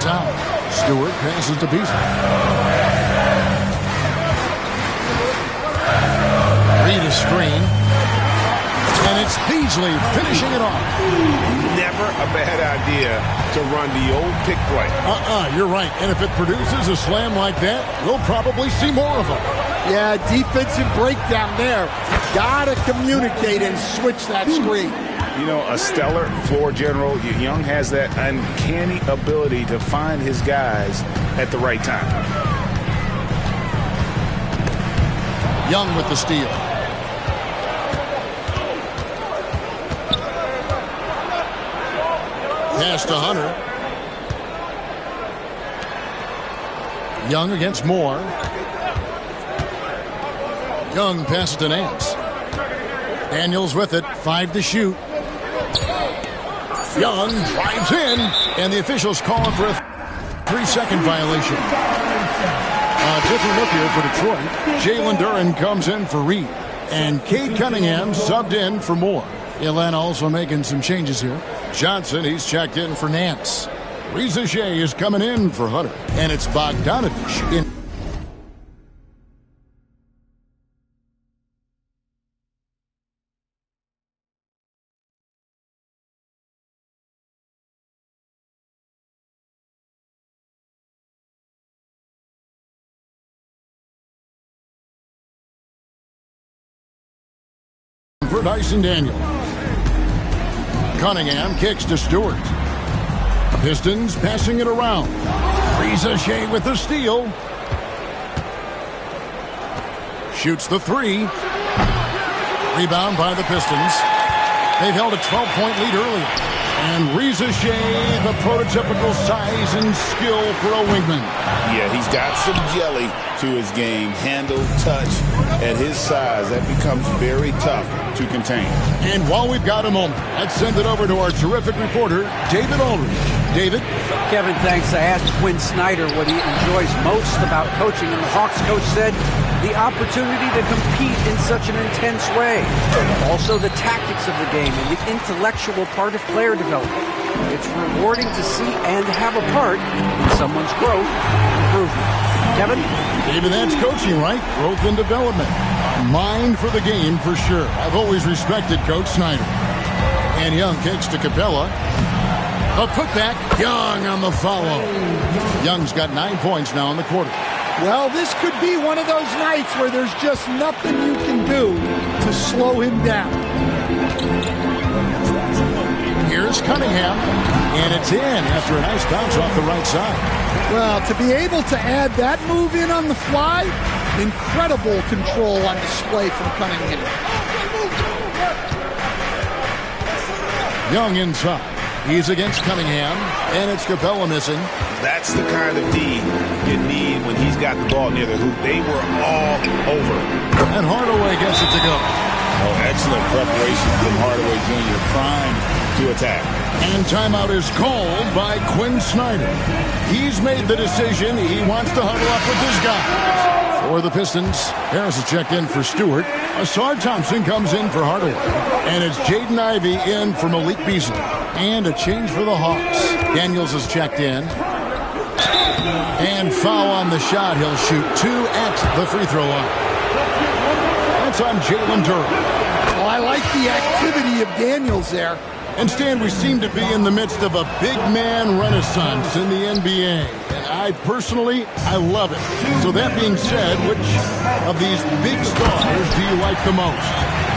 One's out. Stewart passes to Beasley. Reed is screen. And it's Beasley finishing it off. Never a bad idea to run the old pick play. You're right. And if it produces a slam like that, we'll probably see more of them. Yeah, defensive breakdown there. Gotta communicate and switch that screen. You know, a stellar floor general. Young has that uncanny ability to find his guys at the right time. Young with the steal. Pass to Hunter. Young against Moore. Young passes to Nance. Daniels with it. 5 to shoot. Young drives in, and the officials calling for a 3-second violation. A different look here for Detroit. Jalen Duren comes in for Reed, and Cade Cunningham subbed in for Moore. Atlanta also making some changes here. Johnson, he's checked in for Nance. Reza Shea is coming in for Hunter, and it's Bogdanovich in. For Dyson Daniel. Cunningham kicks to Stewart. Pistons passing it around. Reza Shea with the steal. Shoots the 3. Rebound by the Pistons. They've held a 12-point lead earlier. And Reza Shea, the prototypical size and skill for a wingman. Yeah, he's got some jelly to his game. Handle, touch. At his size, that becomes very tough to contain. And while we've got a moment, let's send it over to our terrific reporter, David Aldridge. David? Kevin, thanks. I asked Quinn Snyder what he enjoys most about coaching, and the Hawks coach said the opportunity to compete in such an intense way. Also the tactics of the game and the intellectual part of player development. It's rewarding to see and have a part in someone's growth and improvement. Kevin? David, that's coaching, right? Growth and development. Mind for the game, for sure. I've always respected Coach Snyder. And Young kicks to Capella. A putback. Young on the follow. Young's got 9 points now in the quarter. Well, this could be one of those nights where there's just nothing you can do to slow him down. Here's Cunningham, and it's in after a nice bounce off the right side. Well, to be able to add that move in on the fly, incredible control on display from Cunningham. Young inside. He's against Cunningham, and it's Capella missing. That's the kind of D you need when he's got the ball near the hoop. They were all over. And Hardaway gets it to go. Oh, excellent preparation from Hardaway Jr. Primed to attack. And timeout is called by Quinn Snyder. He's made the decision. He wants to huddle up with his guys. For the Pistons, Harris is checked in for Stewart. Asar Thompson comes in for Hardaway. And it's Jaden Ivey in for Malik Beasley. And a change for the Hawks. Daniels is checked in. And foul on the shot. He'll shoot 2 at the free throw line. That's on Jalen Duren. Well, I like the activity of Daniels there. And Stan, we seem to be in the midst of a big man renaissance in the NBA. And I personally love it. So that being said, which of these big stars do you like the most?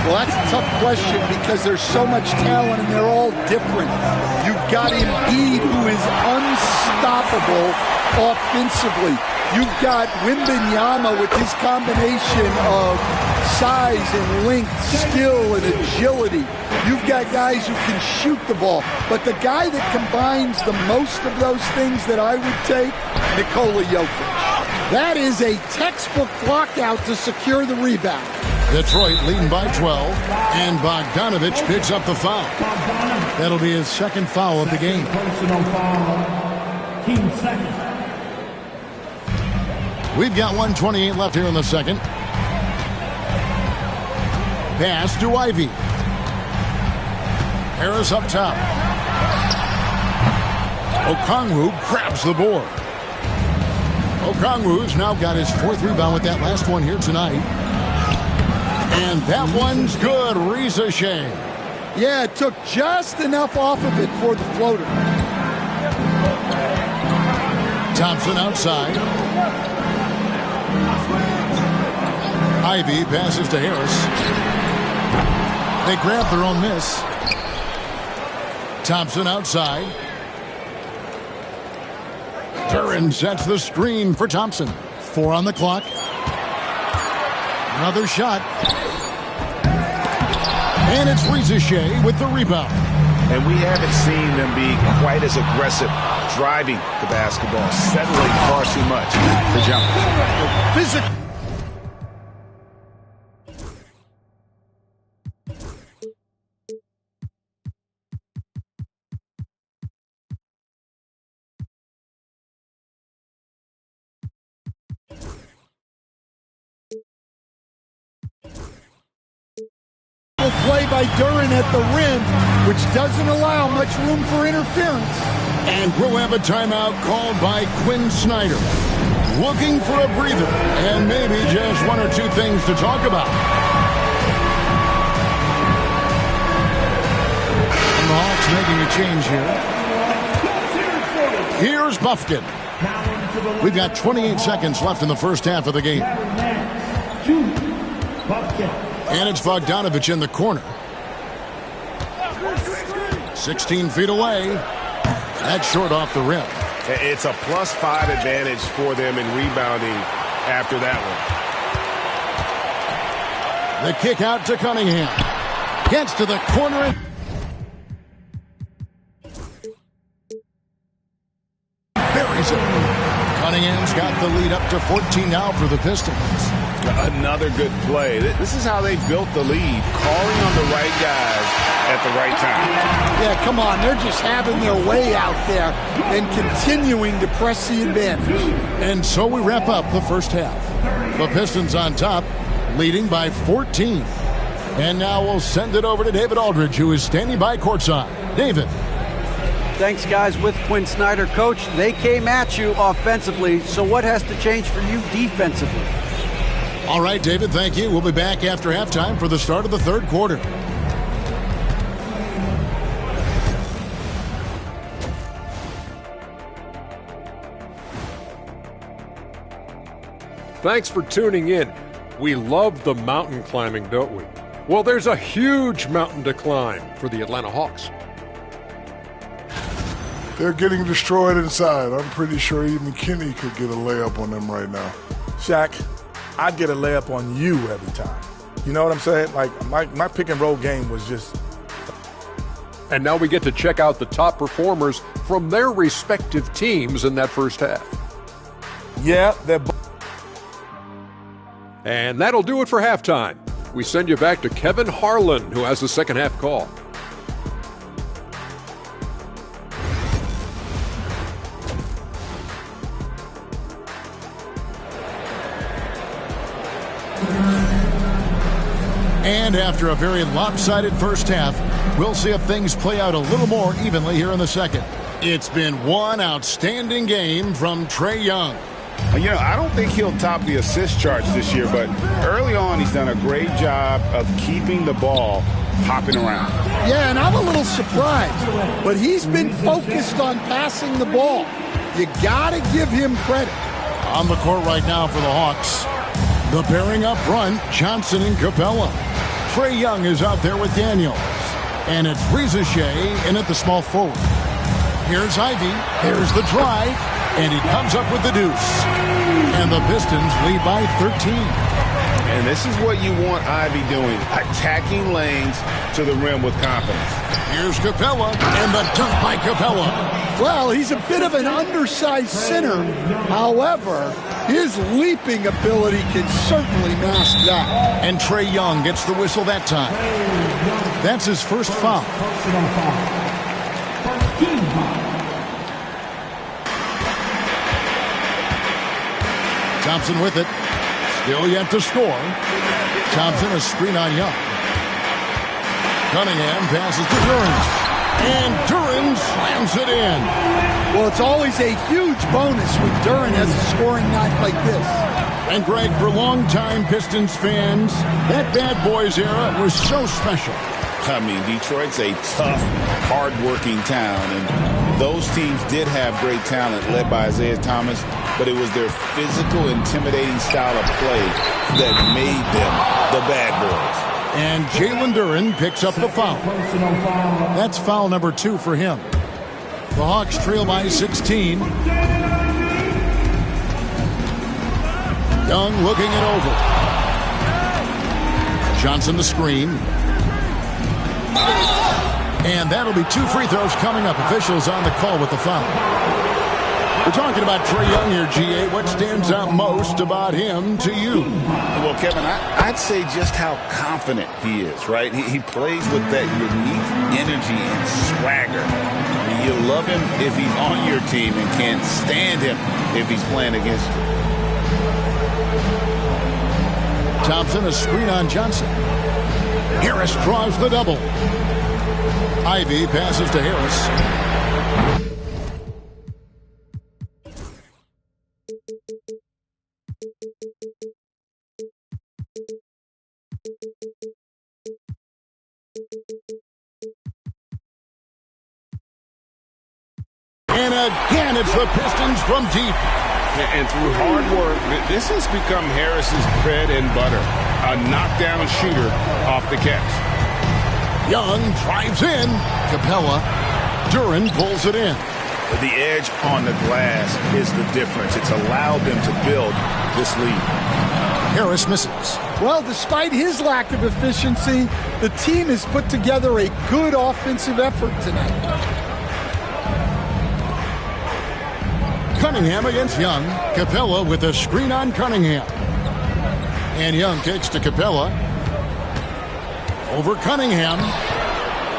Well, that's a tough question because there's so much talent and they're all different. You've got Embiid, who is unstoppable offensively. You've got Wembanyama with his combination of size and length, skill and agility. You've got guys who can shoot the ball. But the guy that combines the most of those things that I would take, Nikola Jokic. That is a textbook lockout to secure the rebound. Detroit leading by 12, and Bogdanovich picks up the foul. That'll be his second foul of the game. Team second. We've got 1:28 left here in the second. Pass to Ivy. Harris up top. Okongwu grabs the board. Okongwu's now got his 4th rebound with that last one here tonight. And that one's good. Reza Shea. Yeah, it took just enough off of it for the floater. Thompson outside. Ivy passes to Harris. They grab their own miss. Thompson outside. Duren sets the screen for Thompson. 4 on the clock. Another shot. And it's Reza Shea with the rebound. And we haven't seen them be quite as aggressive driving the basketball, settling far too much for jumpers. Physical. Play by Duren at the rim, which doesn't allow much room for interference. And we'll have a timeout called by Quinn Snyder. Looking for a breather and maybe just 1 or 2 things to talk about. And the Hawks making a change here. Here's Bufkin. We've got 28 seconds left in the first half of the game. And it's Bogdanovich in the corner. 16 feet away. That's short off the rim. It's a +5 advantage for them in rebounding after that one. The kick out to Cunningham. Gets to the corner. Buries it. Cunningham's got the lead up to 14 now for the Pistons. Another good play. This is how they built the lead, calling on the right guys at the right time. Yeah, come on. They're just having their way out there and continuing to press the advantage. And so we wrap up the first half. The Pistons on top, leading by 14. And now we'll send it over to David Aldridge, who is standing by courtside. David. Thanks, guys. With Quinn Snyder, Coach, they came at you offensively, so what has to change for you defensively? All right, David, thank you. We'll be back after halftime for the start of the third quarter. Thanks for tuning in. We love the mountain climbing, don't we? Well, there's a huge mountain to climb for the Atlanta Hawks. They're getting destroyed inside. I'm pretty sure even Kenny could get a layup on them right now. Shaq, I'd get a layup on you every time. You know what I'm saying? Like, my pick and roll game was just... And now we get to check out the top performers from their respective teams in that first half. Yeah, they're... And that'll do it for halftime. We send you back to Kevin Harlan, who has the second half call. And after a very lopsided first half, we'll see if things play out a little more evenly here in the second. It's been one outstanding game from Trae Young. You know, I don't think he'll top the assist charts this year, but early on he's done a great job of keeping the ball hopping around. Yeah, and I'm a little surprised, but he's been focused on passing the ball. You got to give him credit. On the court right now for the Hawks, the pairing up front, Johnson and Capella. Trae Young is out there with Daniels. And it's Reza Shea in at the small forward. Here's Ivy. Here's the drive. And he comes up with the deuce. And the Pistons lead by 13. And this is what you want Ivy doing, attacking lanes to the rim with confidence. Here's Capella, and the dunk by Capella. Well, he's a bit of an undersized center. However, his leaping ability can certainly mask that. And Trae Young gets the whistle that time. That's his first foul. Thompson with it. Still yet to score. Thompson a screen on Young. Cunningham passes to Duren. And Duren slams it in. Well, it's always a huge bonus when Duren has a scoring night like this. And Greg, for longtime Pistons fans, that Bad Boys era was so special. I mean, Detroit's a tough, hard-working town, and those teams did have great talent led by Isaiah Thomas, but it was their physical, intimidating style of play that made them the Bad Boys. And Jalen Duren picks up the foul. That's foul number 2 for him. The Hawks trail by 16. Young looking it over. Johnson the screen. And that'll be 2 free throws coming up. Officials on the call with the foul. We're talking about Trae Young here, GA. What stands out most about him to you? Well, Kevin, I'd say just how confident he is, right? He plays with that unique energy and swagger. I mean, you love him if he's on your team and can't stand him if he's playing against you. Thompson, a screen on Johnson. Harris draws the double. Ivy passes to Harris. And again, it's the Pistons from deep. And through hard work, this has become Harris's bread and butter. A knockdown shooter off the catch. Young drives in. Capella. Duren pulls it in. The edge on the glass is the difference. It's allowed them to build this lead. Harris misses. Well, despite his lack of efficiency, the team has put together a good offensive effort tonight. Cunningham against Young. Capella with a screen on Cunningham. And Young takes to Capella. Over Cunningham.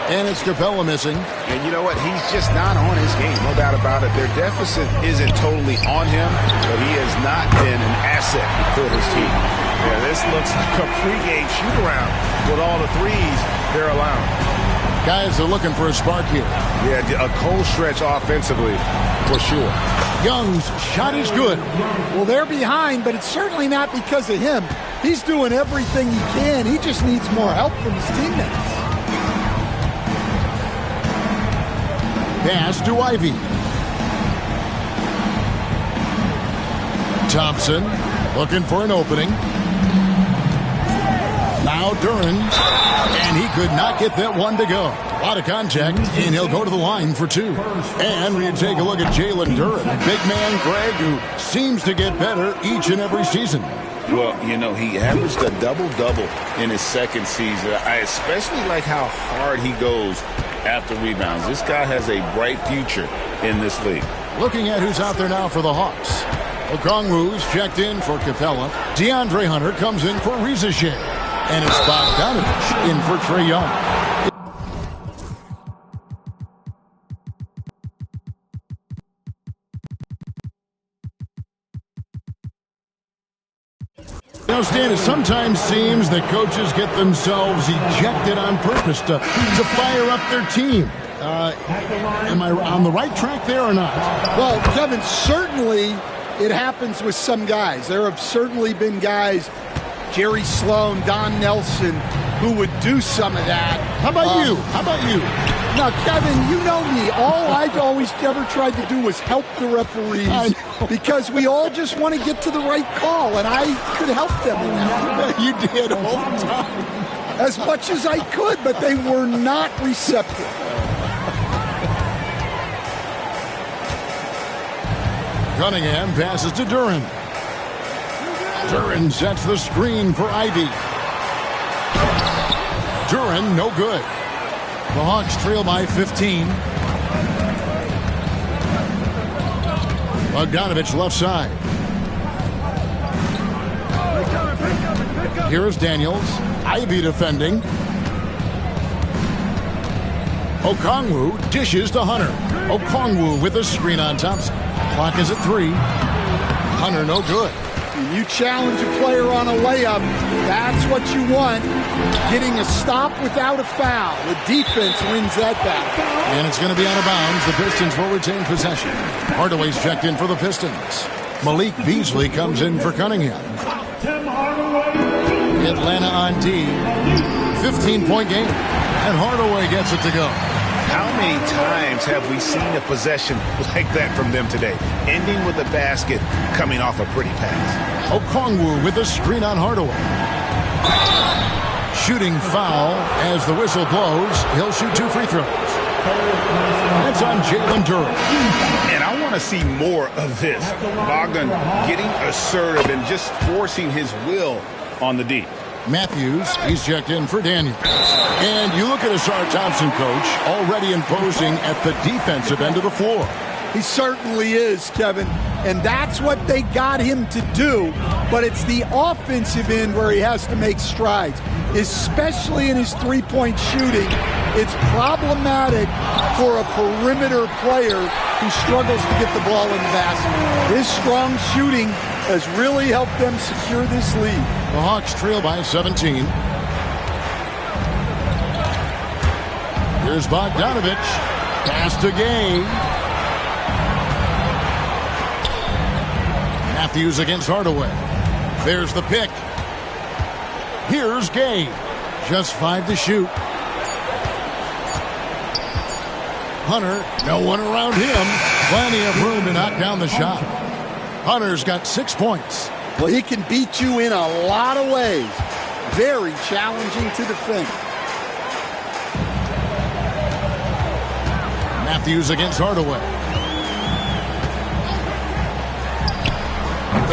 And it's Capella missing. And you know what? He's just not on his game, no doubt about it. Their deficit isn't totally on him, but he has not been an asset for his team. Yeah, this looks like a pregame shoot-around with all the threes they're allowing. Guys are looking for a spark here. Yeah, a cold stretch offensively, for sure. Young's shot is good. Well, they're behind, but it's certainly not because of him. He's doing everything he can. He just needs more help from his teammates. Pass to Ivy. Thompson looking for an opening. Now Duren, and he could not get that one to go. A lot of contact, and he'll go to the line for 2. And we take a look at Jalen Duren, a big man, Greg, who seems to get better each and every season. Well, you know, he averaged a double-double in his second season. I especially like how hard he goes after rebounds. This guy has a bright future in this league. Looking at who's out there now for the Hawks. Okongwu's checked in for Capella. DeAndre Hunter comes in for Rizachet. And it's Bogdanovich in for Trae Young. You know, Stan, it sometimes seems that coaches get themselves ejected on purpose to fire up their team. Am I on the right track there or not? Well, Kevin, certainly it happens with some guys. There have certainly been guys, Jerry Sloan, Don Nelson, who would do some of that. How about you? How about you? Now, Kevin, you know me. All I've always ever tried to do was help the referees because we all just want to get to the right call, and I could help them in that. You did all the time. As much as I could, but they were not receptive. Cunningham passes to Duren. Duren sets the screen for Ivy. Duren, no good. The Hawks trail by 15. Bogdanovich left side. Here's Daniels. Ivy defending. Okongwu dishes to Hunter. Okongwu with a screen on Thompson. Clock is at 3. Hunter no good. You challenge a player on a layup, that's what you want. Getting a stop without a foul. The defense wins that battle. And it's going to be out of bounds. The Pistons will retain possession. Hardaway's checked in for the Pistons. Malik Beasley comes in for Cunningham. Atlanta on D. 15-point game. And Hardaway gets it to go. How many times have we seen a possession like that from them today? Ending with a basket, coming off a pretty pass. Okongwu with a screen on Hardaway. Shooting foul as the whistle blows. He'll shoot 2 free throws. That's on Jalen Duren. And I want to see more of this. Bogdan getting assertive and just forcing his will on the D. Matthews, he's checked in for Daniels. And you look at Asar Thompson, coach, already imposing at the defensive end of the floor. He certainly is, Kevin. And that's what they got him to do. But it's the offensive end where he has to make strides, especially in his three-point shooting. It's problematic for a perimeter player who struggles to get the ball in the basket. His strong shooting has really helped them secure this lead. The Hawks trail by 17. Here's Bogdanovich. Pass to Gay. Matthews against Hardaway. There's the pick. Here's Gay. Just 5 to shoot. Hunter, no one around him. Plenty of room to knock down the shot. Hunter's got 6 points. Well, he can beat you in a lot of ways. Very challenging to defend. Matthews against Hardaway.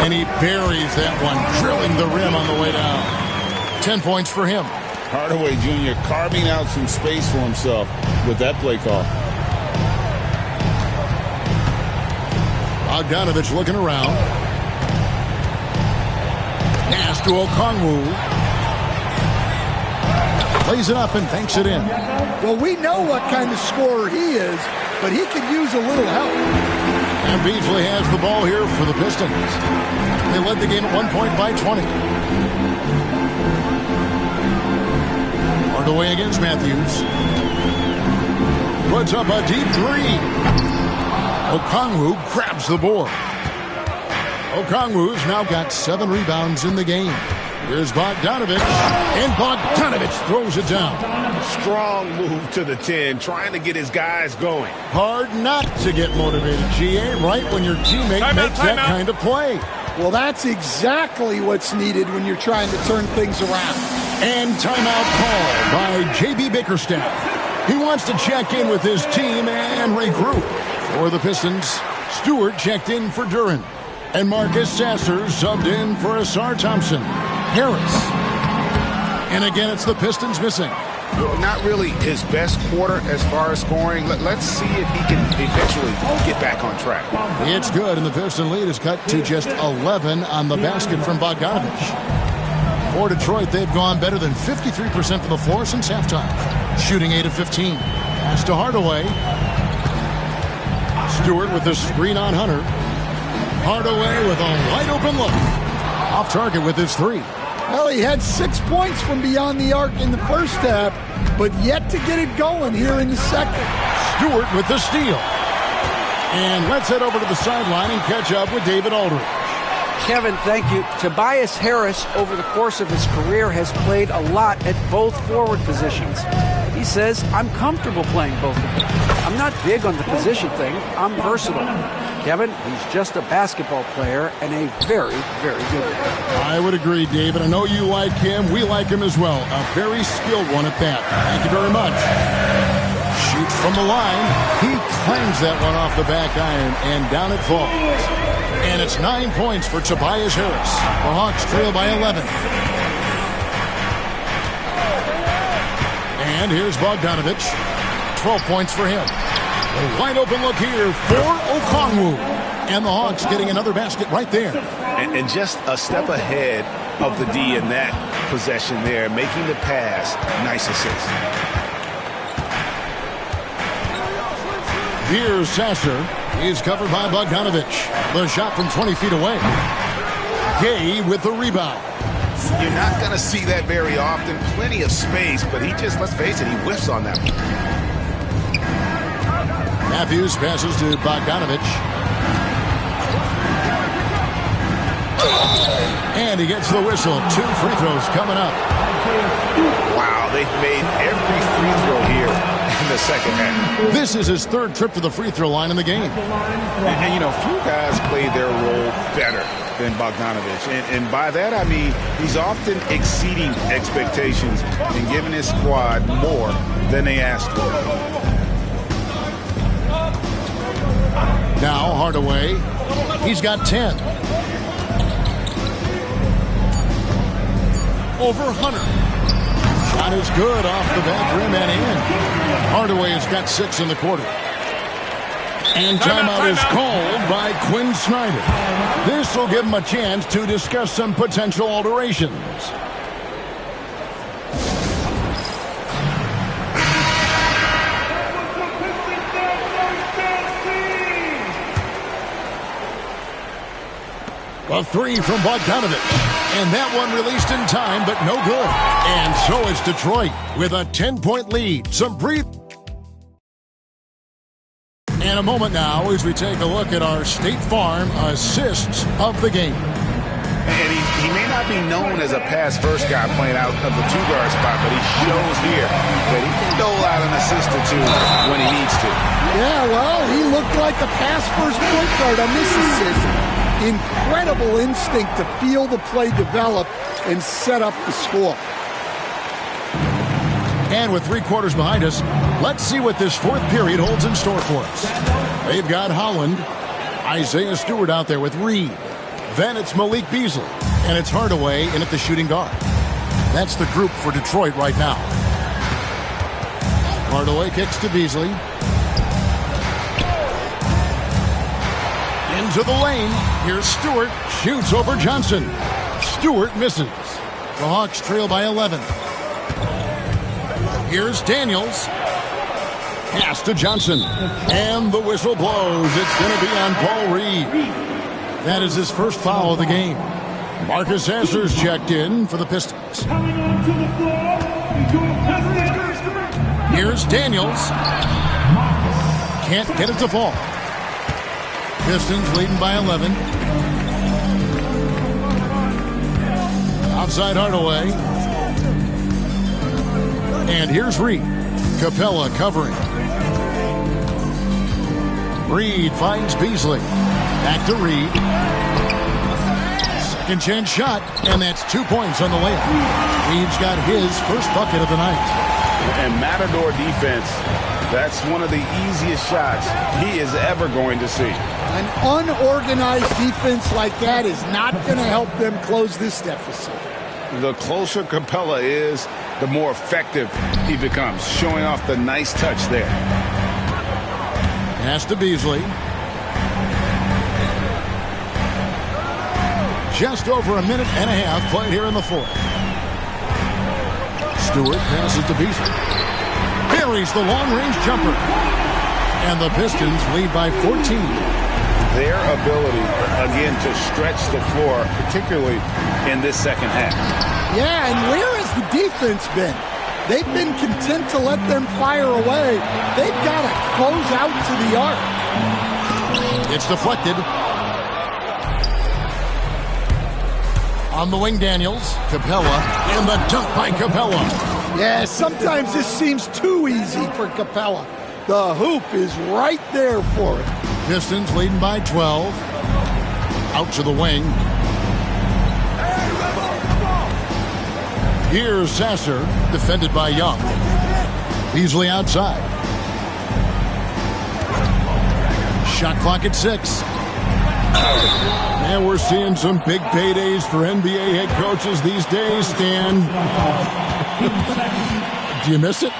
And he buries that one, drilling the rim on the way down. 10 points for him. Hardaway Jr. carving out some space for himself with that play call. Bogdanovich looking around. Pass to Okongwu. Plays it up and banks it in. Well, we know what kind of scorer he is, but he could use a little help. And Beasley has the ball here for the Pistons. They led the game at 1 point by 20. Hardaway against Matthews. Puts up a deep 3. Okongwu grabs the board. Okongwu's now got 7 rebounds in the game. Here's Bogdanovich, and Bogdanovich throws it down. Strong move to the 10, trying to get his guys going. Hard not to get motivated, GA, right when your teammate makes that kind of play. Well, that's exactly what's needed when you're trying to turn things around. And timeout call by J.B. Bickerstaff. He wants to check in with his team and regroup. For the Pistons, Stewart checked in for Duren. And Marcus Sasser subbed in for Asar Thompson. Harris. And again, it's the Pistons missing. Not really his best quarter as far as scoring. Let's see if he can eventually get back on track. It's good, and the Piston lead is cut to just 11 on the basket from Bogdanovich. For Detroit, they've gone better than 53% from the floor since halftime. Shooting 8 of 15. Pass to Hardaway. Stewart with the screen on Hunter. Hardaway with a wide open look. Off target with his 3. Well, he had 6 points from beyond the arc in the first half, but yet to get it going here in the second. Stewart with the steal. And let's head over to the sideline and catch up with David Aldridge. Kevin, thank you. Tobias Harris, over the course of his career, has played a lot at both forward positions. He says, I'm comfortable playing both of them. I'm not big on the position thing. I'm versatile. Kevin, he's just a basketball player and a very, very good one. I would agree, David. I know you like him. We like him as well. A very skilled one at that. Thank you very much. Shoots from the line. He clangs that one off the back iron, and down it falls. And it's 9 points for Tobias Harris. The Hawks trail by 11. And here's Bogdanovich. 12 points for him. A wide open look here for Okongwu. And the Hawks getting another basket right there. And just a step ahead of the D in that possession there, making the pass. Nice assist. Here's Sasser. He's covered by Bogdanovich. The shot from 20 feet away. Gay with the rebound. You're not going to see that very often. Plenty of space, but he just, let's face it, he whiffs on that one. Matthews passes to Bogdanovich. And he gets the whistle. 2 free throws coming up. Wow, they've made every free throw here in the second half. This is his 3rd trip to the free throw line in the game. And you know, few guys play their role better than Bogdanovich. And by that, I mean he's often exceeding expectations and giving his squad more than they asked for. Now Hardaway. He's got 10. Over Hunter. Shot is good off the back rim and in. Hardaway has got 6 in the quarter. And timeout is called by Quinn Snyder. This will give him a chance to discuss some potential alterations. A 3 from Bogdanovich. And that one released in time, but no good. And so is Detroit with a 10-point lead. Some brief. And a moment now as we take a look at our State Farm assists of the game. And he may not be known as a pass-first guy playing out of the 2-guard spot, but he shows here that he can dole out an assist or 2 when he needs to. Yeah, well, he looked like a pass-first point guard on this assist. Incredible instinct to feel the play develop and set up the score. And with 3 quarters behind us, let's see what this 4th period holds in store for us. They've got Holland, Isaiah Stewart out there with Reed. Then it's Malik Beasley, and it's Hardaway in at the shooting guard. That's the group for Detroit right now. Hardaway kicks to Beasley. Into the lane. Here's Stewart. Shoots over Johnson. Stewart misses. The Hawks trail by 11. Here's Daniels. Pass to Johnson. And the whistle blows. It's going to be on Paul Reed. That is his first foul of the game. Marcus Sasser's checked in for the Pistons. Here's Daniels. Can't get it to fall. Pistons leading by 11. Outside Hardaway. And here's Reed. Capella covering. Reed finds Beasley. Back to Reed. Second chance shot, and that's 2 points on the layup. Reed's got his first bucket of the night. And Matador defense, that's one of the easiest shots he is ever going to see. An unorganized defense like that is not going to help them close this deficit. The closer Capella is, the more effective he becomes, showing off the nice touch there. Pass to Beasley. Just over a minute and a half played here in the 4th. Stewart passes to Beasley. Buries the long-range jumper. And the Pistons lead by 14. Their ability, again, to stretch the floor, particularly in this second half. Yeah, and where has the defense been? They've been content to let them fire away. They've got to close out to the arc. It's deflected. On the wing, Daniels. Capella. And the dunk by Capella. Yeah, sometimes this seems too easy for Capella. The hoop is right there for it. Pistons leading by 12. Out to the wing. Here's Sasser, defended by Young. Beasley outside. Shot clock at 6. And we're seeing some big paydays for NBA head coaches these days, Stan. Do you miss it?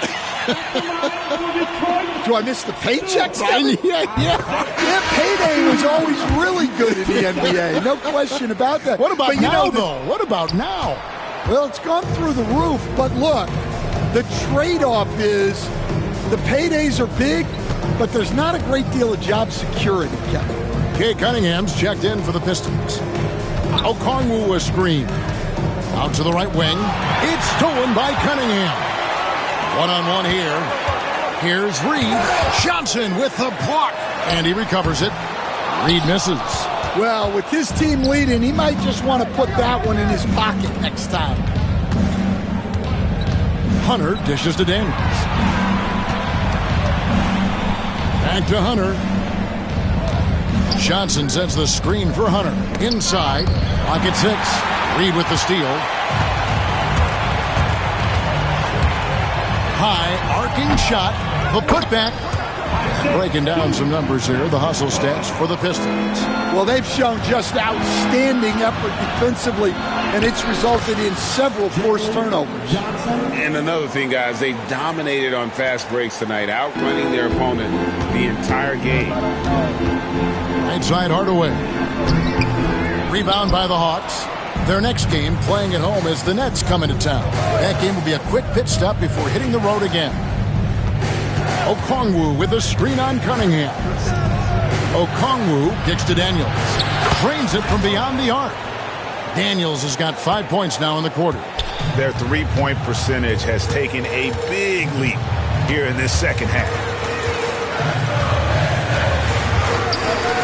Do I miss the paychecks? Yeah, payday was always really good in the NBA. No question about that. What about now, though? What about now? Well, it's gone through the roof. But look, the trade-off is the paydays are big, but there's not a great deal of job security, Kevin. Kay Cunningham's checked in for the Pistons. Okongwu a screen. Out to the right wing. It's stolen by Cunningham. One-on-one here. Here's Reed. Johnson with the block. And he recovers it. Reed misses. Well, with his team leading, he might just want to put that one in his pocket next time. Hunter dishes to Daniels. Back to Hunter. Johnson sets the screen for Hunter. Inside. Pocket 6. Reed with the steal. High arcing shot. The putback. Breaking down some numbers here. The hustle stats for the Pistons. Well, they've shown just outstanding effort defensively, and it's resulted in several forced turnovers. And another thing, guys, they dominated on fast breaks tonight, outrunning their opponent the entire game. Right side Hardaway. Rebound by the Hawks. Their next game, playing at home, as the Nets come into town. That game will be a quick pit stop before hitting the road again. Okongwu with a screen on Cunningham. Okongwu kicks to Daniels. Drains it from beyond the arc. Daniels has got 5 points now in the quarter. Their three-point percentage has taken a big leap here in this second half.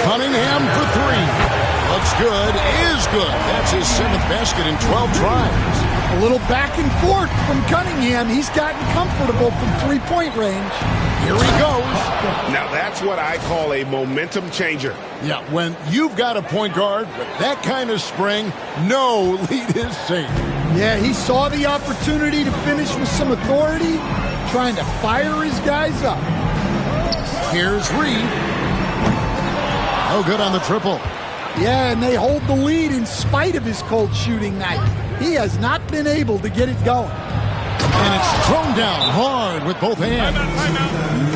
Cunningham for 3. Looks good, is good. That's his 7th basket in 12 tries. A little back and forth from Cunningham. He's gotten comfortable from three-point range. Here he goes. Now that's what I call a momentum changer. Yeah, when you've got a point guard with that kind of spring, no lead is safe. Yeah, he saw the opportunity to finish with some authority, trying to fire his guys up. Here's Reed. No good on the triple. Yeah, and they hold the lead in spite of his cold shooting night. He has not been able to get it going. And it's thrown down hard with both hands.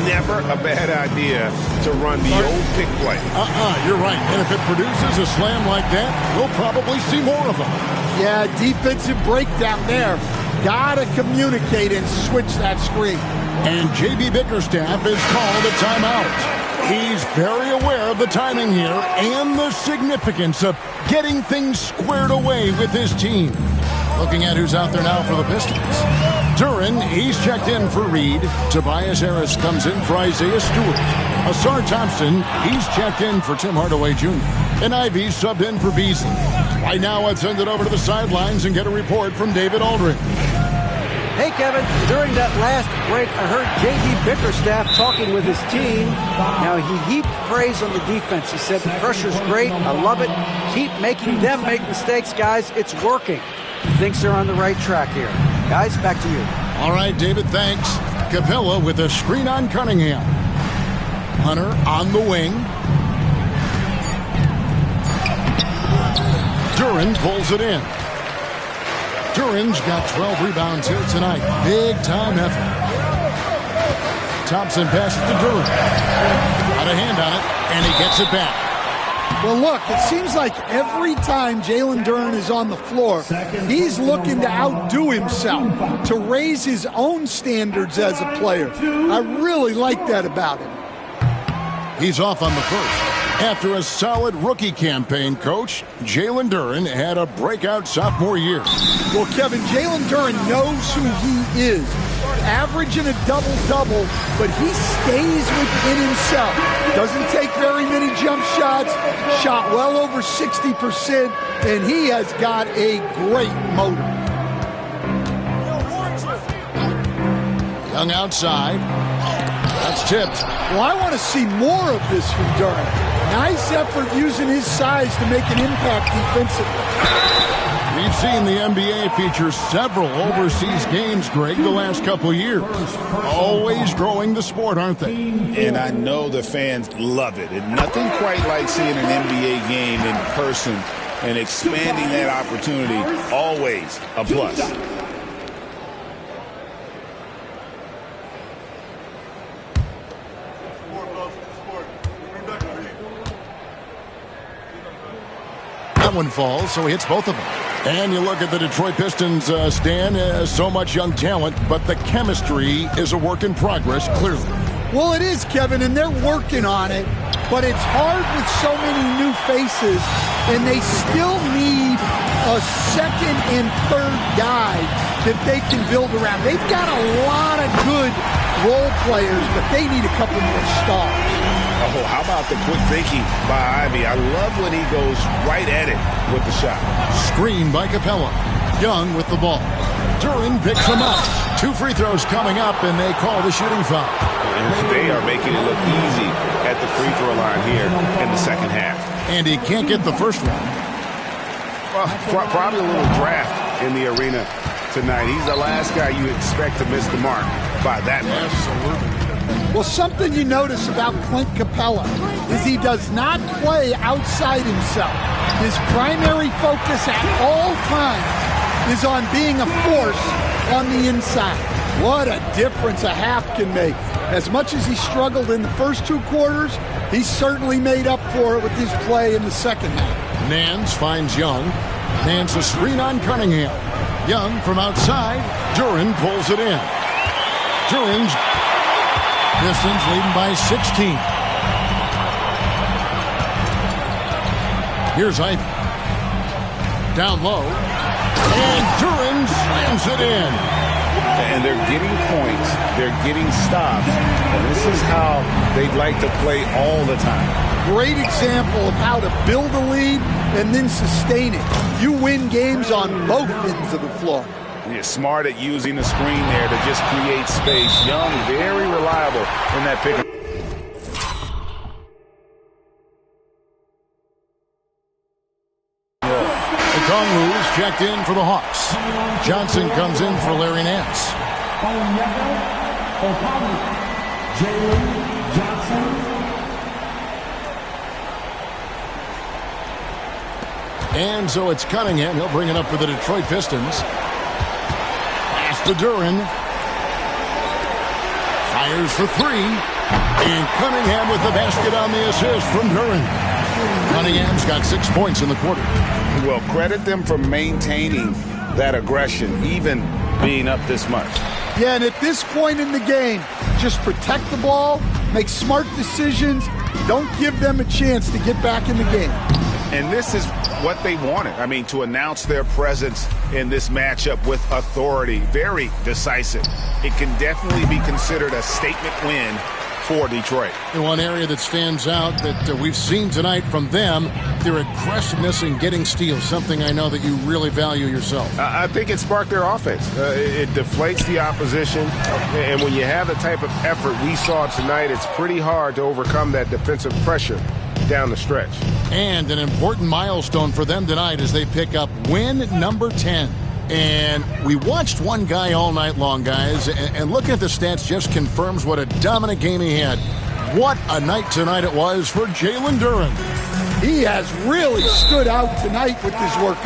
Never a bad idea to run the old pick play. You're right. And if it produces a slam like that, we'll probably see more of them. Yeah, defensive breakdown there. Gotta communicate and switch that screen. And J.B. Bickerstaff has called a timeout. He's very aware of the timing here and the significance of getting things squared away with his team. Looking at who's out there now for the Pistons. Duren, he's checked in for Reed. Tobias Harris comes in for Isaiah Stewart. Asar Thompson, he's checked in for Tim Hardaway Jr. And Ivy subbed in for Beasley. Right now, let's send it over to the sidelines and get a report from David Aldridge. Hey, Kevin, during that last break, I heard J.B. Bickerstaff talking with his team. Now, he heaped praise on the defense. He said, the pressure's great. I love it. Keep making them make mistakes, guys. It's working. He thinks they're on the right track here. Guys, back to you. All right, David, thanks. Capella with a screen on Cunningham. Hunter on the wing. Duren pulls it in. Duren's got 12 rebounds here tonight. Big-time effort. Thompson passes to Duren. Got a hand on it, and he gets it back. Well, look, it seems like every time Jalen Duren is on the floor, he's looking to outdo himself, to raise his own standards as a player. I really like that about him. He's off on the first. After a solid rookie campaign, Coach, Jalen Duren had a breakout sophomore year. Well, Kevin, Jalen Duren knows who he is. Averaging a double-double, but he stays within himself. Doesn't take very many jump shots, shot well over 60%, and he has got a great motor. Young outside. That's tipped. Well, I want to see more of this from Duren. Nice effort using his size to make an impact defensively. We've seen the NBA feature several overseas games, Greg, the last couple of years. Always growing the sport, aren't they? And I know the fans love it. And nothing quite like seeing an NBA game in person and expanding that opportunity. Always a plus. That one falls, so he hits both of them. And you look at the Detroit Pistons, Stan, so much young talent, but the chemistry is a work in progress, clearly. Well, it is, Kevin, and they're working on it, but it's hard with so many new faces and they still need a second and third guy that they can build around. They've got a lot of good role players, but they need a couple more stars. Oh, how about the quick thinking by Ivey? I love when he goes right at it with the shot. Screen by Capella. Young with the ball. Duren picks him up. 2 free throws coming up, and they call the shooting foul. And they are making it look easy at the free throw line here in the second half. And he can't get the first one. Well, probably a little draft in the arena tonight. He's the last guy you expect to miss the mark by that much. Absolutely. Well, something you notice about Clint Capella is he does not play outside himself. His primary focus at all times is on being a force on the inside. What a difference a half can make. As much as he struggled in the first 2 quarters, he certainly made up for it with his play in the second half. Nance finds Young. Nance a screen on Cunningham. Young from outside. Duren pulls it in. Duren's Pistons leading by 16. Here's Ivey. Down low. And Duren slams it in. And they're getting points. They're getting stops. And this is how they'd like to play all the time. Great example of how to build a lead and then sustain it. You win games on both ends of the floor. You're smart at using the screen there to just create space. Young, very reliable in that pick. Okongwu is checked in for the Hawks. Johnson comes in for Larry Nance. And so it's Cunningham. He'll bring it up for the Detroit Pistons. Pass to Duren. Fires for 3. And Cunningham with the basket on the assist from Duren. Cunningham's got 6 points in the quarter. Well, credit them for maintaining that aggression, even being up this much. Yeah, and at this point in the game, just protect the ball, make smart decisions, don't give them a chance to get back in the game. And this is what they wanted. I mean, to announce their presence in this matchup with authority, very decisive. It can definitely be considered a statement win for Detroit. The one area that stands out that we've seen tonight from them, their aggressiveness in getting steals, something I know that you really value yourself. I think it sparked their offense. It deflates the opposition, and when you have the type of effort we saw tonight, it's pretty hard to overcome that defensive pressure down the stretch. And an important milestone for them tonight as they pick up win number 10. And we watched one guy all night long, guys, and looking at the stats just confirms what a dominant game he had. What a night tonight it was for Jalen Duren. He has really stood out tonight with his work.